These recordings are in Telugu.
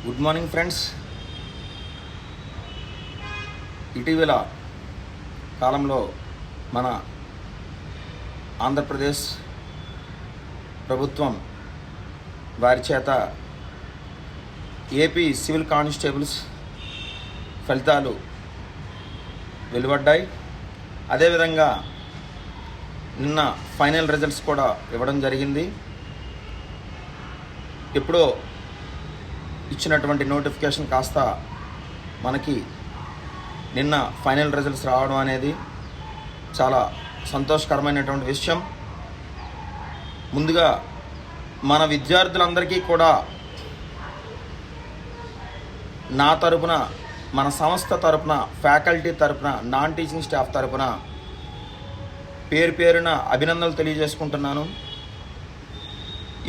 Good morning friends. ఇటీవల కాలంలో మన ఆంధ్రప్రదేశ్ ప్రభుత్వం వారి చేత ఏపీ సివిల్ కానిస్టేబుల్స్ ఫలితాలు వెలువడ్డాయి. అదేవిధంగా నిన్న ఫైనల్ రిజల్ట్స్ కూడా ఇవ్వడం జరిగింది. ఎప్పుడో ఇచ్చినటువంటి నోటిఫికేషన్ కాస్త మనకి నిన్న ఫైనల్ రిజల్ట్స్ రావడం అనేది చాలా సంతోషకరమైనటువంటి విషయం. ముందుగా మన విద్యార్థులందరికీ కూడా నా తరపున, మన సంస్థ తరపున, ఫ్యాకల్టీ తరపున, నాన్ టీచింగ్ స్టాఫ్ తరపున పేరున అభినందనలు తెలియజేసుకుంటున్నాను.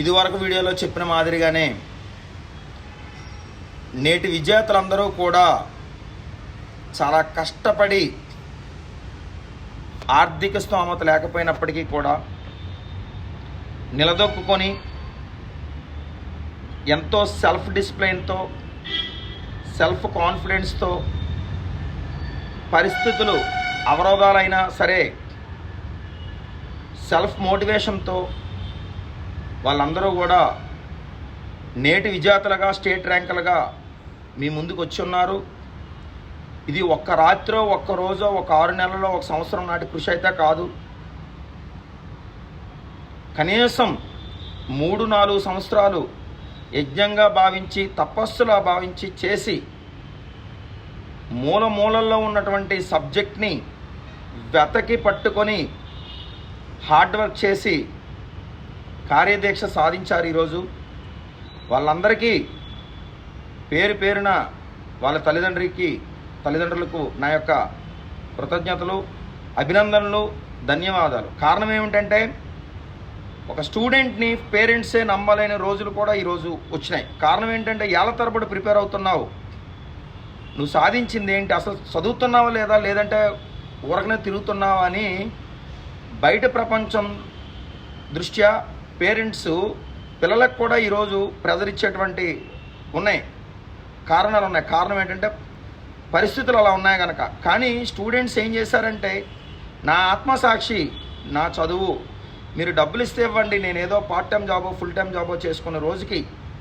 ఇదివరకు వీడియోలో చెప్పిన మాదిరిగానే నేటి విద్యార్థులందరూ కూడా చాలా కష్టపడి ఆర్థిక స్తోమత లేకపోయినప్పటికీ కూడా నిలదొక్కుని ఎంతో సెల్ఫ్ డిసిప్లిన్తో, సెల్ఫ్ కాన్ఫిడెన్స్తో, పరిస్థితులు అవరోధాలైనా సరే సెల్ఫ్ మోటివేషన్తో వాళ్ళందరూ కూడా నేటి విజేతలుగా, స్టేట్ ర్యాంకులుగా మీ ముందుకు వచ్చి ఉన్నారు. ఇది ఒక్క రాత్రో, ఒక్క రోజో, ఒక 6 నెలల్లో, ఒక సంవత్సరం నాటి కృషి అయితే కాదు. కనీసం 3-4 సంవత్సరాలు యజ్ఞంగా భావించి, తపస్సులా భావించి చేసి మూలల్లో ఉన్నటువంటి సబ్జెక్ట్ని వెతకి పట్టుకొని హార్డ్ వర్క్ చేసి కార్యదీక్ష సాధించారు. ఈరోజు వాళ్ళందరికీ పేరున వాళ్ళ తల్లిదండ్రులకు నా యొక్క కృతజ్ఞతలు, అభినందనలు, ధన్యవాదాలు. కారణం ఏమిటంటే ఒక స్టూడెంట్ని పేరెంట్సే నమ్మలేని రోజులు కూడా ఈరోజు వచ్చినాయి. కారణం ఏంటంటే ఏళ్ల తరబడి ప్రిపేర్ అవుతున్నావు, నువ్వు సాధించింది ఏంటి, అసలు చదువుతున్నావా లేదంటే ఊరకనే తిరుగుతున్నావా అని బయట ప్రపంచం దృష్ట్యా పేరెంట్స్ పిల్లలకు కూడా ఈరోజు ప్రెజర్ ఇచ్చేటువంటి కారణాలు ఉన్నాయి. కారణం ఏంటంటే పరిస్థితులు అలా ఉన్నాయి కనుక. కానీ స్టూడెంట్స్ ఏం చేశారంటే, నా ఆత్మసాక్షి, నా చదువు మీరు డబ్బులు ఇస్తే ఇవ్వండి, నేను ఏదో పార్ట్ టైం జాబో ఫుల్ టైం జాబో చేసుకున్న రోజుకి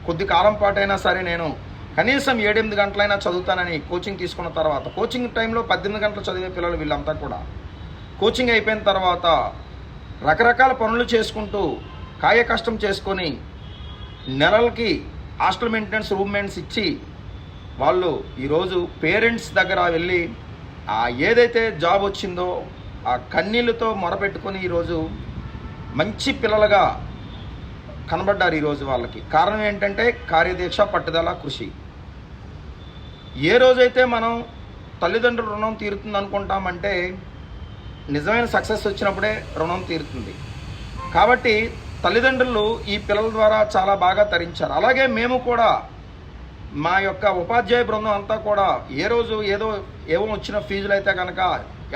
కొద్ది కాలం పాటైనా సరే నేను కనీసం 7-8 గంటలైనా చదువుతానని కోచింగ్ తీసుకున్న తర్వాత, కోచింగ్ టైంలో 18 గంటలు చదివే పిల్లలు వీళ్ళంతా కూడా కోచింగ్ అయిపోయిన తర్వాత రకరకాల పనులు చేసుకుంటూ కాయ కష్టం చేసుకొని నెలలకి హాస్టల్ మెయింటెనెన్స్, రూమ్ మెయింటెనెన్స్ ఇచ్చి వాళ్ళు ఈరోజు పేరెంట్స్ దగ్గర వెళ్ళి ఏదైతే జాబ్ వచ్చిందో ఆ కన్నీళ్ళతో మొరపెట్టుకొని ఈరోజు మంచి పిల్లలుగా కనబడ్డారు. ఈరోజు వాళ్ళకి కారణం ఏంటంటే కార్యదీక్ష, పట్టుదల, కృషి. ఏ రోజైతే మనం తల్లిదండ్రుల రుణం తీరుతుంది అనుకుంటామంటే నిజమైన సక్సెస్ వచ్చినప్పుడే రుణం తీరుతుంది. కాబట్టి తల్లిదండ్రులు ఈ పిల్లల ద్వారా చాలా బాగా తరించారు. అలాగే మేము కూడా మా యొక్క ఉపాధ్యాయ బృందం అంతా కూడా ఏ రోజు ఏవో వచ్చిన ఫీజులు అయితే కనుక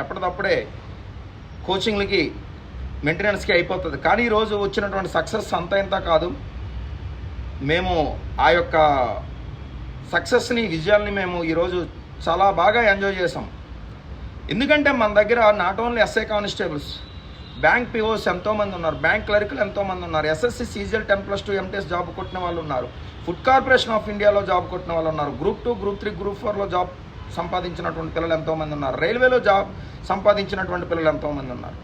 ఎప్పటికప్పుడే కోచింగ్లకి, మెయింటెనెన్స్కి అయిపోతుంది. కానీ ఈరోజు వచ్చినటువంటి సక్సెస్ అంత ఇంత కాదు. మేము ఆ యొక్క సక్సెస్ని, విజయాల్ని మేము ఈరోజు చాలా బాగా ఎంజాయ్ చేసాం. ఎందుకంటే మన దగ్గర not only SI constables, bank POs ఎంతోమంది ఉన్నారు, బ్యాంక్ క్లర్కులు ఎంతోమంది ఉన్నారు, ఎస్ఎస్సి, సీజీఎల్ 10+2 ఎంటీఎస్ జాబ్ కొట్టిన వాళ్ళు ఉన్నారు, ఫుడ్ కార్పొరేషన్ ఆఫ్ ఇండియాలో జాబ్ కొట్టిన వాళ్ళు ఉన్నారు, గ్రూప్ 2, గ్రూప్ 3, గ్రూప్ 4లో జాబ్ సంపాదించినటువంటి పిల్లలు ఎంతోమంది ఉన్నారు, రైల్వేలో జాబ్ సంపాదించినటువంటి పిల్లలు ఎంతోమంది ఉన్నారు.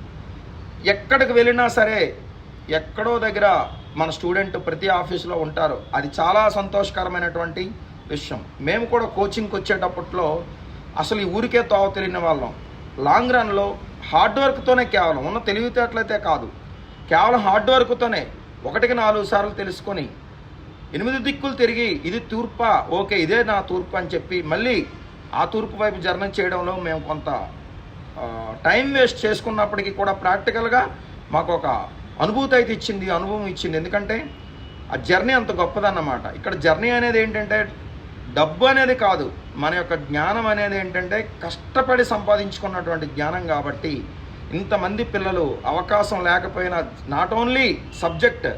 ఎక్కడికి వెళ్ళినా సరే ఎక్కడో దగ్గర మన స్టూడెంట్ ప్రతి ఆఫీసులో ఉంటారు. అది చాలా సంతోషకరమైనటువంటి విషయం. మేము కూడా కోచింగ్కి వచ్చేటప్పట్లో అసలు ఈ ఊరికే తోవ తెలియని వాళ్ళం. లాంగ్ రన్లో హార్డ్ వర్క్తోనే, కేవలం ఉన్న తెలివితేటలైతే కాదు, కేవలం హార్డ్ వర్క్తోనే 1-4 సార్లు తెలుసుకొని 8 దిక్కులు తిరిగి ఇది తూర్పా, ఓకే ఇదే నా తూర్పు అని చెప్పి మళ్ళీ ఆ తూర్పు వైపు జర్నీ చేయడంలో మేము కొంత టైం వేస్ట్ చేసుకున్నప్పటికీ కూడా ప్రాక్టికల్గా మాకు ఒక అనుభవం ఇచ్చింది. ఎందుకంటే ఆ జర్నీ అంత గొప్పదన్నమాట. ఇక్కడ జర్నీ అనేది ఏంటంటే డబ్బు అనేది కాదు, మన యొక్క జ్ఞానం అనేది ఏంటంటే కష్టపడి సంపాదించుకున్నటువంటి జ్ఞానం. కాబట్టి ఇంతమంది పిల్లలు అవకాశం లేకపోయినా నాట్ ఓన్లీ సబ్జెక్ట్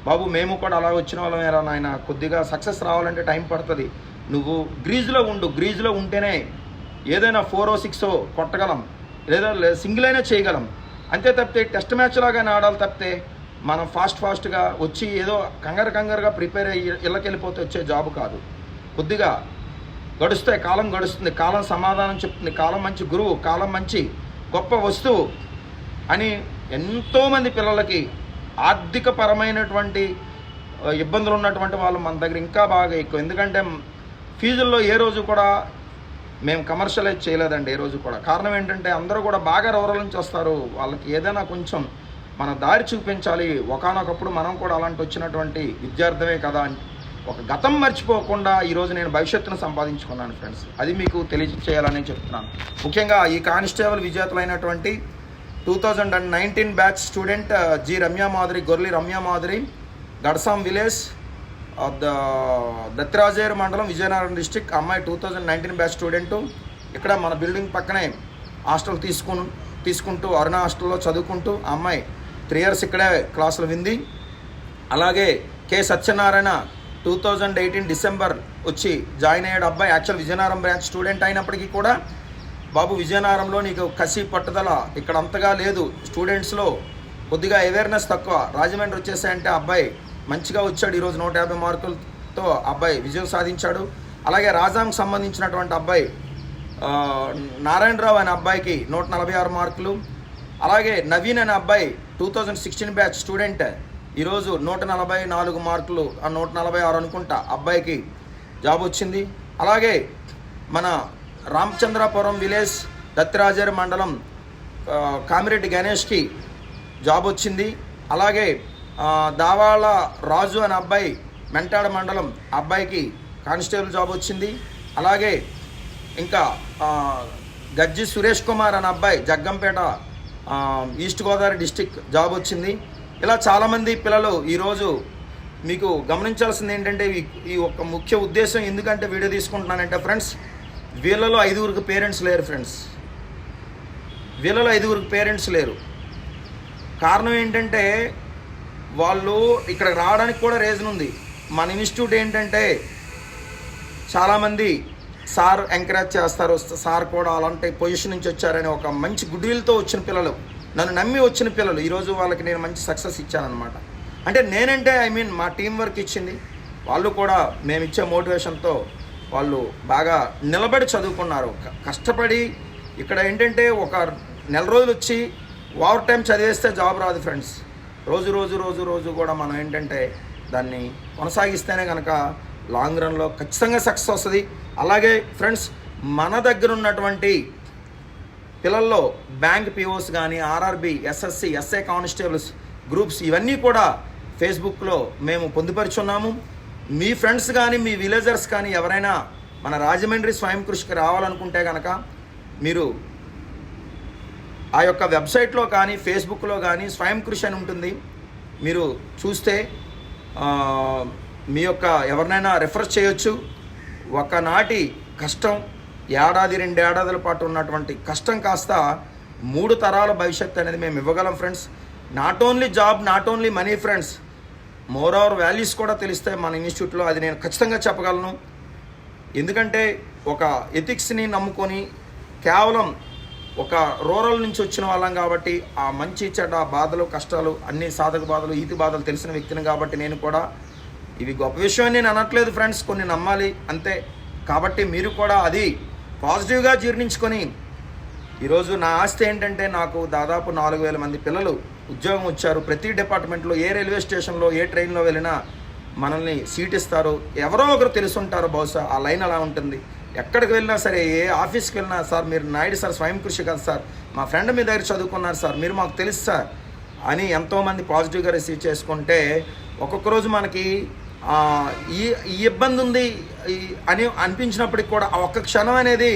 బాబు మేము కూడా అలా వచ్చిన వాళ్ళమేరా నాయన, కొద్దిగా సక్సెస్ రావాలంటే టైం పడుతుంది, నువ్వు గ్రీజ్లో ఉంటేనే ఏదైనా 4 or 6 కొట్టగలం, లేదా సింగిల్ అయినా చేయగలం. అంతే తప్పితే టెస్ట్ మ్యాచ్ లాగానే ఆడాలి తప్పితే మనం ఫాస్ట్గా వచ్చి ఏదో కంగారుగా ప్రిపేర్ అయ్యి ఇళ్ళకి వెళ్ళిపోతే వచ్చే జాబ్ కాదు. కొద్దిగా గడుస్తాయి, కాలం గడుస్తుంది, కాలం సమాధానం చెప్తుంది, కాలం మంచి గురువు, కాలం మంచి గొప్ప వస్తువు అని ఎంతోమంది పిల్లలకి ఆర్థిక పరమైనటువంటి ఇబ్బందులు ఉన్నటువంటి వాళ్ళు మన దగ్గర ఇంకా బాగా ఎక్కువ. ఎందుకంటే ఫీజుల్లో ఏ రోజు కూడా మేము కమర్షియలైజ్ చేయలేదండి, ఏ రోజు కూడా. కారణం ఏంటంటే అందరూ కూడా బాగా రూరల్ నుంచి వస్తారు, వాళ్ళకి ఏదైనా కొంచెం మన దారి చూపించాలి. ఒకానొకప్పుడు మనం కూడా అలాంటి వచ్చినటువంటి విద్యార్థమే కదా అని ఒక గతం మర్చిపోకుండా ఈరోజు నేను భవిష్యత్తును సంపాదించుకున్నాను ఫ్రెండ్స్. అది మీకు తెలియజేయాలని చెప్తున్నాను. ముఖ్యంగా ఈ కానిస్టేబుల్ విజేతలైనటువంటి 2019 batch student G Ramya Madhuri, Gorli Ramya Madhuri, Gadsam village, Dattirajeru mandal, Vizianagaram district. అమ్మాయి 2019 బ్యాచ్ స్టూడెంటు. ఇక్కడ మన బిల్డింగ్ పక్కనే హాస్టల్ తీసుకుంటూ అరుణ హాస్టల్లో చదువుకుంటూ అమ్మాయి 3 years ఇక్కడే క్లాసులు వింది. అలాగే కె సత్యనారాయణ 2018 డిసెంబర్ వచ్చి జాయిన్ అయ్యాడు అబ్బాయి. యాక్చువల్ విజయనగరం బ్రాంచ్ స్టూడెంట్ అయినప్పటికీ కూడా బాబు విజయనగరంలో నీకు కసి పట్టుదల ఇక్కడ అంతగా లేదు, స్టూడెంట్స్లో కొద్దిగా అవేర్నెస్ తక్కువ. రాజమండ్రి వచ్చేసాయంటే అబ్బాయి మంచిగా వచ్చాడు. ఈరోజు 150 మార్కులతో అబ్బాయి విజయం సాధించాడు. అలాగే రాజాంకి సంబంధించినటువంటి అబ్బాయి నారాయణరావు అనే అబ్బాయికి 146 మార్కులు. అలాగే నవీన్ అనే అబ్బాయి 2016 బ్యాచ్ స్టూడెంట్, ఈరోజు 144 మార్కులు, 146 అనుకుంటా అబ్బాయికి జాబ్ వచ్చింది. అలాగే మన రామచంద్రాపురం విలేజ్, దత్తిరాజేరు మండలం, కామిరెడ్డి గణేష్కి జాబ్ వచ్చింది. అలాగే దావాళ్ళ రాజు అనే అబ్బాయి మెంటాడ మండలం అబ్బాయికి కానిస్టేబుల్ జాబ్ వచ్చింది. అలాగే ఇంకా గజ్జి సురేష్ కుమార్ అనే అబ్బాయి Jaggampeta east Godavari district job వచ్చింది. ఇలా చాలామంది పిల్లలు ఈరోజు మీకు గమనించాల్సింది ఏంటంటే ఈ ఒక ముఖ్య ఉద్దేశం ఎందుకంటే వీడియో తీసుకుంటున్నానంటే ఫ్రెండ్స్, వీళ్ళలో 5 పేరెంట్స్ లేరు ఫ్రెండ్స్, వీళ్ళలో 5 పేరెంట్స్ లేరు. కారణం ఏంటంటే వాళ్ళు ఇక్కడికి రావడానికి కూడా రీజన్ ఉంది. మన ఇన్స్టిట్యూట్ ఏంటంటే చాలామంది సార్ ఎంకరేజ్ చేస్తారు, సార్ కూడా అలాంటి పొజిషన్ నుంచి వచ్చారని ఒక మంచి గుడ్ విల్తో వచ్చిన పిల్లలు, నన్ను నమ్మి వచ్చిన పిల్లలు, ఈరోజు వాళ్ళకి నేను మంచి సక్సెస్ ఇచ్చానమాట. అంటే నేనంటే మా టీం వర్క్ ఇచ్చింది, వాళ్ళు కూడా మేము ఇచ్చే మోటివేషన్తో వాళ్ళు బాగా నిలబడి చదువుకున్నారు, కష్టపడి. ఇక్కడ ఏంటంటే ఒక నెల రోజులు వచ్చి ఓవర్ టైం చదివేస్తే జాబ్ రాదు ఫ్రెండ్స్. రోజు కూడా మనం ఏంటంటే దాన్ని కొనసాగిస్తేనే కనుక లాంగ్ రన్లో ఖచ్చితంగా సక్సెస్ వస్తుంది. అలాగే ఫ్రెండ్స్, మన దగ్గర ఉన్నటువంటి పిల్లల్లో బ్యాంక్ పిఓస్ కానీ, RRB, SSC, SI constables groups ఇవన్నీ కూడా ఫేస్బుక్లో మేము పొందుపరుచున్నాము. మీ ఫ్రెండ్స్ కానీ మీ విలేజర్స్ కానీ ఎవరైనా మన రాజమండ్రి స్వయం కృషికి రావాలనుకుంటే కనుక మీరు ఆ యొక్క వెబ్సైట్లో కానీ ఫేస్బుక్లో కానీ స్వయం కృషి అని ఉంటుంది, మీరు చూస్తే మీ యొక్క ఎవరినైనా రెఫర్ చేయొచ్చు. ఒకనాటి కష్టం 1-2 ఏడాదుల పాటు ఉన్నటువంటి కష్టం కాస్త 3 తరాల భవిష్యత్తు అనేది మేము ఇవ్వగలం friends. Not only job, not only money friends, more over values కూడా తెలుస్తాయి మన ఇన్స్టిట్యూట్లో. అది నేను ఖచ్చితంగా చెప్పగలను. ఎందుకంటే ఒక ఎథిక్స్ని నమ్ముకొని కేవలం ఒక రూరల్ నుంచి వచ్చిన వాళ్ళం కాబట్టి ఆ మంచి చెడ్డ బాధలు కష్టాలు అన్ని సాధక బాధలు ఈతి బాధలు తెలిసిన వ్యక్తిని కాబట్టి నేను కూడా ఇవి గొప్ప విషయం నేను అనట్లేదు ఫ్రెండ్స్, కొన్ని నమ్మాలి అంతే. కాబట్టి మీరు కూడా అది పాజిటివ్గా జీర్ణించుకొని ఈరోజు నా ఆస్తి ఏంటంటే నాకు దాదాపు 4,000 మంది పిల్లలు ఉద్యోగం వచ్చారు. ప్రతి డిపార్ట్మెంట్లో ఏ రైల్వే స్టేషన్లో ఏ ట్రైన్లో వెళ్ళినా మనల్ని సీట్ ఇస్తారు, ఎవరో ఒకరు తెలుసుంటారు. బహుశా ఆ లైన్ అలా ఉంటుంది. ఎక్కడికి వెళ్ళినా సరే, ఏ ఆఫీస్కి వెళ్ళినా, సార్ మీరు నాయుడు సార్ స్వయం కృషి కదా సార్, మా ఫ్రెండ్ మీ దగ్గర చదువుకున్నారు సార్, మీరు మాకు తెలుసు సార్ అని ఎంతోమంది పాజిటివ్గా రిసీవ్ చేసుకుంటే ఒక్కొక్క రోజు మనకి ఈ ఇబ్బంది ఉంది అని అనిపించినప్పటికి కూడా ఆ ఒక్క క్షణం అనేది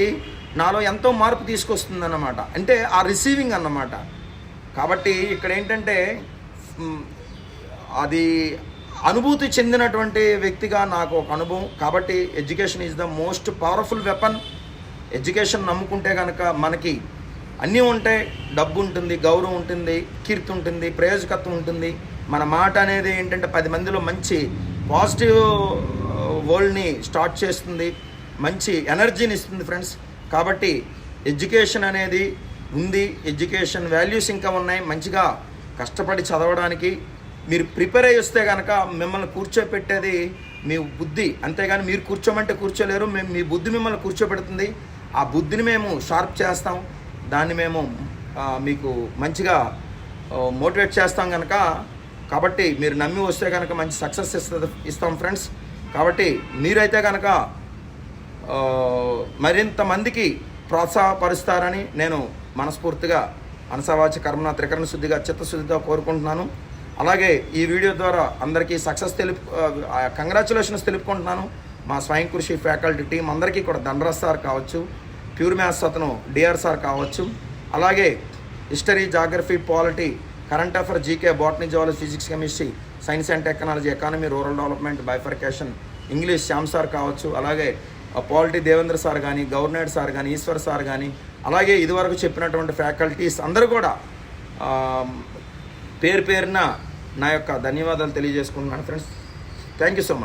నాలో ఎంతో మార్పు తీసుకొస్తుంది అన్నమాట. అంటే ఆ రిసీవింగ్ అన్నమాట. కాబట్టి ఇక్కడ ఏంటంటే అది అనుభూతి చెందినటువంటి వ్యక్తిగా నాకు ఒక అనుభవం. కాబట్టి education is the most powerful weapon. Education నమ్ముకుంటే కనుక మనకి అన్నీ ఉంటాయి. డబ్బు ఉంటుంది, గౌరవం ఉంటుంది, కీర్తి ఉంటుంది, ప్రయోజకత్వం ఉంటుంది. మన మాట అనేది ఏంటంటే 10 మందిలో మంచి పాజిటివ్ వరల్డ్ని స్టార్ట్ చేస్తుంది, మంచి ఎనర్జీని ఇస్తుంది ఫ్రెండ్స్. కాబట్టి ఎడ్యుకేషన్ అనేది ఉంది, ఎడ్యుకేషన్ వాల్యూస్ ఇంకా ఉన్నాయి. మంచిగా కష్టపడి చదవడానికి మీరు ప్రిపేర్ అయ్యి వస్తే కనుక మిమ్మల్ని కూర్చోపెట్టేది మీ బుద్ధి, అంతేగాని మీరు కూర్చోమంటే కూర్చోలేరు. మీ బుద్ధి మిమ్మల్ని కూర్చోబెడుతుంది. ఆ బుద్ధిని మేము షార్ప్ చేస్తాం, దాన్ని మేము మీకు మంచిగా మోటివేట్ చేస్తాం కనుక. కాబట్టి మీరు నమ్మి వస్తే కనుక మంచి సక్సెస్ ఇస్తాం ఫ్రెండ్స్. కాబట్టి మీరైతే కనుక మరింత మందికి ప్రోత్సాహపరుస్తారని నేను మనస్ఫూర్తిగా మనసావాచ కర్మణ త్రికరణ శుద్ధిగా చిత్తశుద్ధితో కోరుకుంటున్నాను. అలాగే ఈ వీడియో ద్వారా అందరికీ సక్సెస్ కంగ్రాచులేషన్స్ తెలుపుకుంటున్నాను. మా స్వయం కృషి ఫ్యాకల్టీ టీం అందరికీ కూడా దండరాజ్ సార్ కావచ్చు, ప్యూర్ మ్యాథ్స్ అతను డిఆర్ సార్ కావచ్చు, అలాగే history, geography, polity, current affair, GK, botany, zoology, physics, chemistry, science and technology, economy, rural development, bifurcation, English Shyam sir కావచ్చు, అలాగే పాలిటీ దేవేంద్ర సార్ కానీ, గవర్నర్ సార్ కానీ, ఈశ్వర్ సార్ కానీ, అలాగే ఇదివరకు చెప్పినటువంటి ఫ్యాకల్టీస్ అందరూ కూడా పేరున నా యొక్క ధన్యవాదాలు తెలియజేసుకుంటున్నాను friends. Thank you so much.